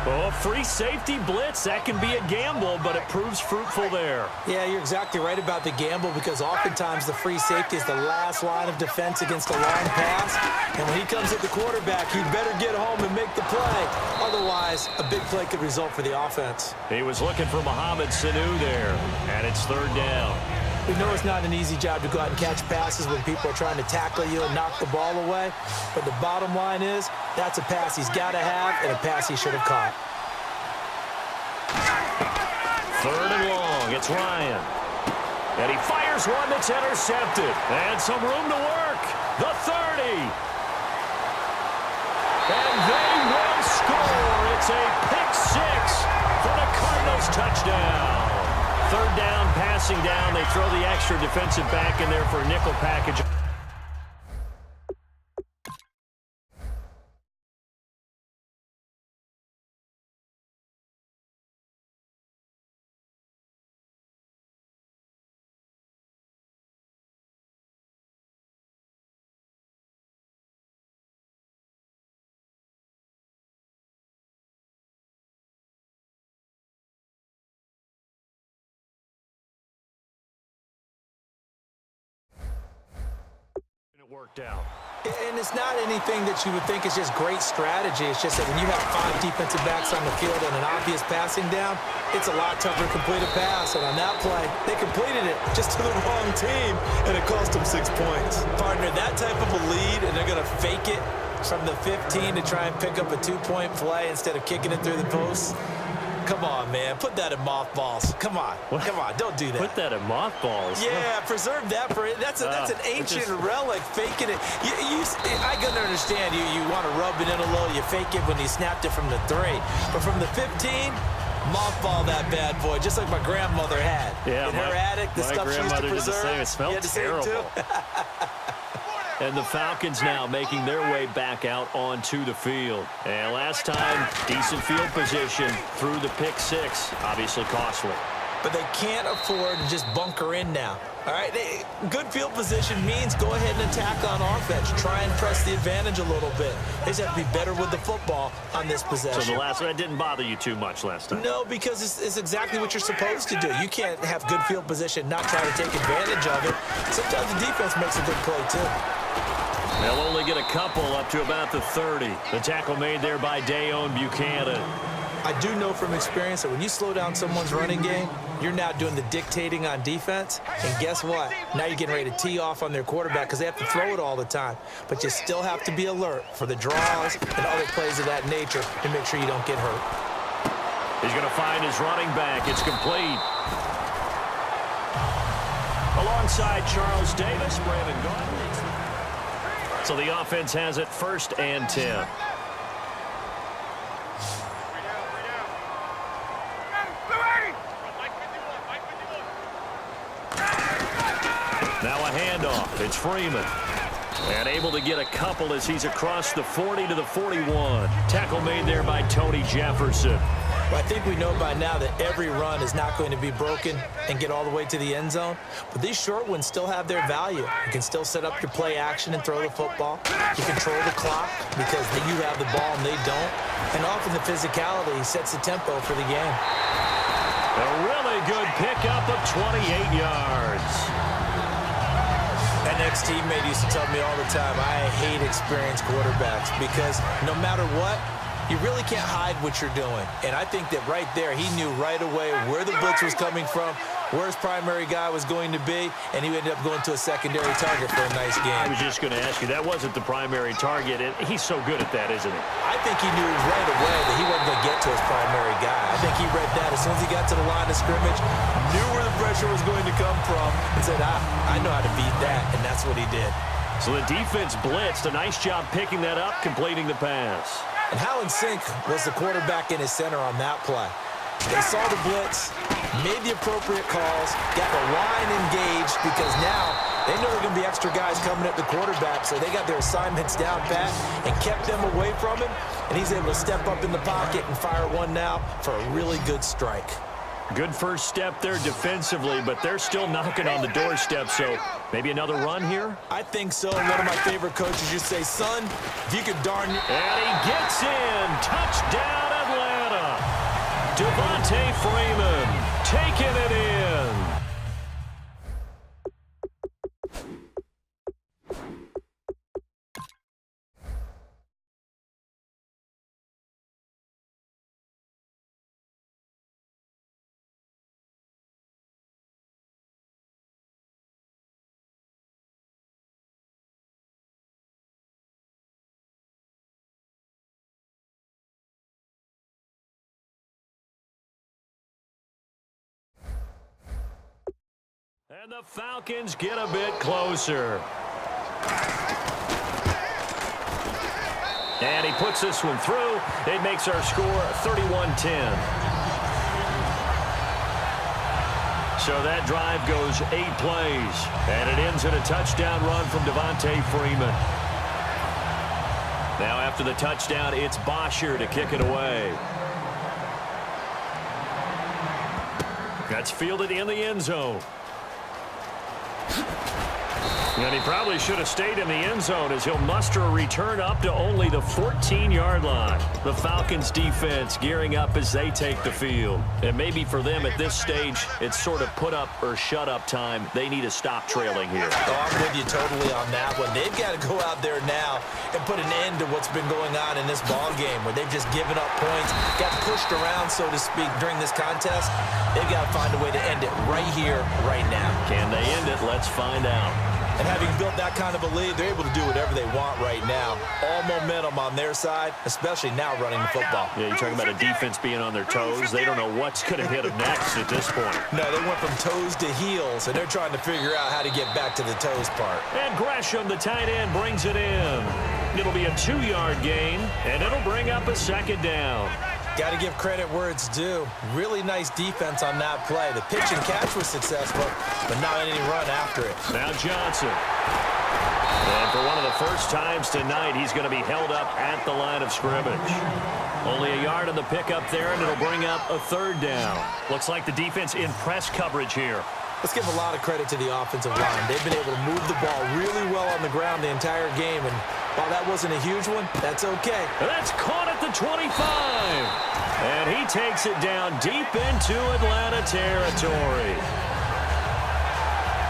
Oh, a free safety blitz. That can be a gamble, but it proves fruitful there. Yeah, you're exactly right about the gamble because oftentimes the free safety is the last line of defense against a long pass. And when he comes at the quarterback, he better get home and make the play. Otherwise, a big play could result for the offense. He was looking for Mohamed Sanu there, and it's third down. We know it's not an easy job to go out and catch passes when people are trying to tackle you and knock the ball away. But the bottom line is, that's a pass he's got to have and a pass he should have caught. Third and long. It's Ryan. And he fires one that's intercepted. And some room to work. The 30. And they will score. It's a pick six for the Cardinals touchdown. Third down, passing down. They throw the extra defensive back in there for a nickel package. Worked out. And it's not anything that you would think is just great strategy. It's just that when you have 5 defensive backs on the field and an obvious passing down, it's a lot tougher to complete a pass. And on that play, they completed it just to the wrong team, and it cost them 6 points. Partner, that type of a lead, and they're going to fake it from the 15 to try and pick up a 2-point play instead of kicking it through the posts. Come on, man. Put that in mothballs. Come on. What? Come on. Don't do that. Put that in mothballs. Yeah, preserve that for it. That's an ancient relic, faking it. I can understand you want to rub it in a little. You fake it when you snapped it from the 3. But from the 15, mothball that bad boy, just like my grandmother had. Yeah, in her attic, the stuff she used to preserve. Did the same. It smelled terrible. And the Falcons now making their way back out onto the field. And last time, decent field position through the pick six. Obviously costly. But they can't afford to just bunker in now. All right, good field position means go ahead and attack on offense. Try and press the advantage a little bit. They just have to be better with the football on this possession. So the last one, that didn't bother you too much last time? No, because it's exactly what you're supposed to do. You can't have good field position, not try to take advantage of it. Sometimes the defense makes a good play, too. They'll only get a couple up to about the 30. The tackle made there by Dayon Buchanan. I do know from experience that when you slow down someone's running game, you're now doing the dictating on defense. And guess what? Now you're getting ready to tee off on their quarterback because they have to throw it all the time. But you still have to be alert for the draws and other plays of that nature to make sure you don't get hurt. He's going to find his running back. It's complete. Alongside Charles Davis, Brandon Gordon. So the offense has it 1st and 10. Now a handoff. It's Freeman. And able to get a couple as he's across the 40 to the 41. Tackle made there by Tony Jefferson. Well, I think we know by now that every run is not going to be broken and get all the way to the end zone. But these short ones still have their value. You can still set up your play action and throw the football. You control the clock because you have the ball and they don't. And often the physicality sets the tempo for the game. A really good pickup of 28 yards. An ex-teammate used to tell me all the time, I hate experienced quarterbacks because no matter what, you really can't hide what you're doing. And I think that right there, he knew right away where the blitz was coming from, where his primary guy was going to be, and he ended up going to a secondary target for a nice game. I was just going to ask you, that wasn't the primary target, and he's so good at that, isn't he? I think he knew right away that he wasn't going to get to his primary guy. I think he read that as soon as he got to the line of scrimmage, knew where the pressure was going to come from, and said, I know how to beat that, and that's what he did. So the defense blitzed. A nice job picking that up, completing the pass. And how in sync was the quarterback in his center on that play? They saw the blitz, made the appropriate calls, got the line engaged because now they know there are going to be extra guys coming at the quarterback, so they got their assignments down pat and kept them away from him, and he's able to step up in the pocket and fire one now for a really good strike. Good first step there defensively, but they're still knocking on the doorstep, so maybe another run here? I think so. One of my favorite coaches used to say, son, if you could darn... And he gets in. Touchdown, Atlanta. Devontae Freeman taking it in. And the Falcons get a bit closer. And he puts this one through. It makes our score 31-10. So that drive goes 8 plays. And it ends in a touchdown run from Devontae Freeman. Now after the touchdown, it's Bosher to kick it away. That's fielded in the end zone. And he probably should have stayed in the end zone as he'll muster a return up to only the 14-yard line. The Falcons defense gearing up as they take the field. And maybe for them at this stage, it's sort of put up or shut up time. They need to stop trailing here. Oh, I'm with you totally on that one. They've got to go out there now and put an end to what's been going on in this ball game where they've just given up points, got pushed around, so to speak, during this contest. They've got to find a way to end it right here, right now. Can they end it? Let's find out. And having built that kind of a lead, they're able to do whatever they want right now. All momentum on their side, especially now running the football. Yeah, you're talking about a defense being on their toes. They don't know what's going to hit them next at this point. No, they went from toes to heels, and they're trying to figure out how to get back to the toes part. And Gresham, the tight end, brings it in. It'll be a 2-yard gain, and it'll bring up a second down. Got to give credit where it's due. Really nice defense on that play. The pitch and catch was successful, but not any run after it. Now Johnson. And for one of the first times tonight, he's going to be held up at the line of scrimmage. Only a yard on the pickup there, and it'll bring up a third down. Looks like the defense in press coverage here. Let's give a lot of credit to the offensive line. They've been able to move the ball really well on the ground the entire game, and while that wasn't a huge one, that's okay. That's caught at the 25. And he takes it down deep into Atlanta territory.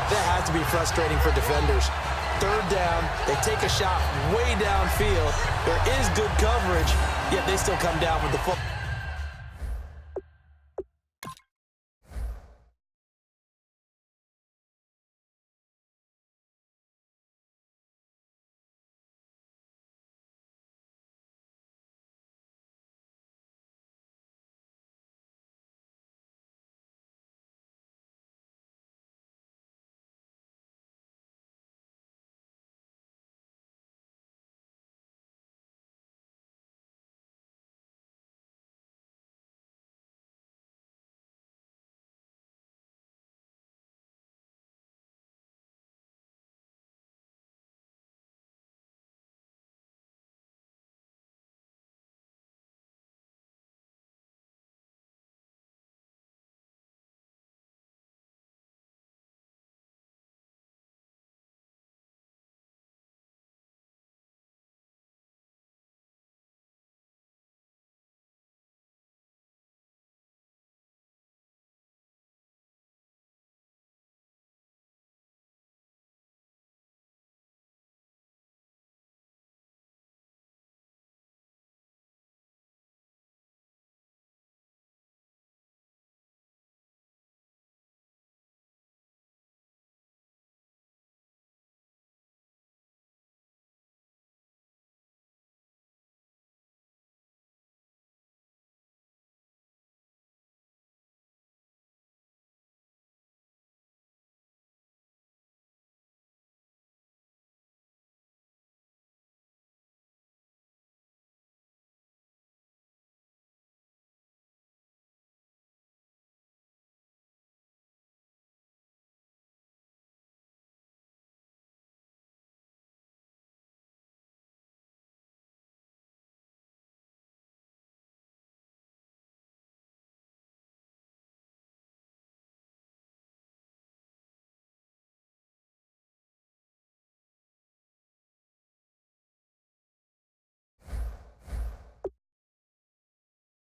That has to be frustrating for defenders. Third down, they take a shot way downfield. There is good coverage, yet they still come down with the football.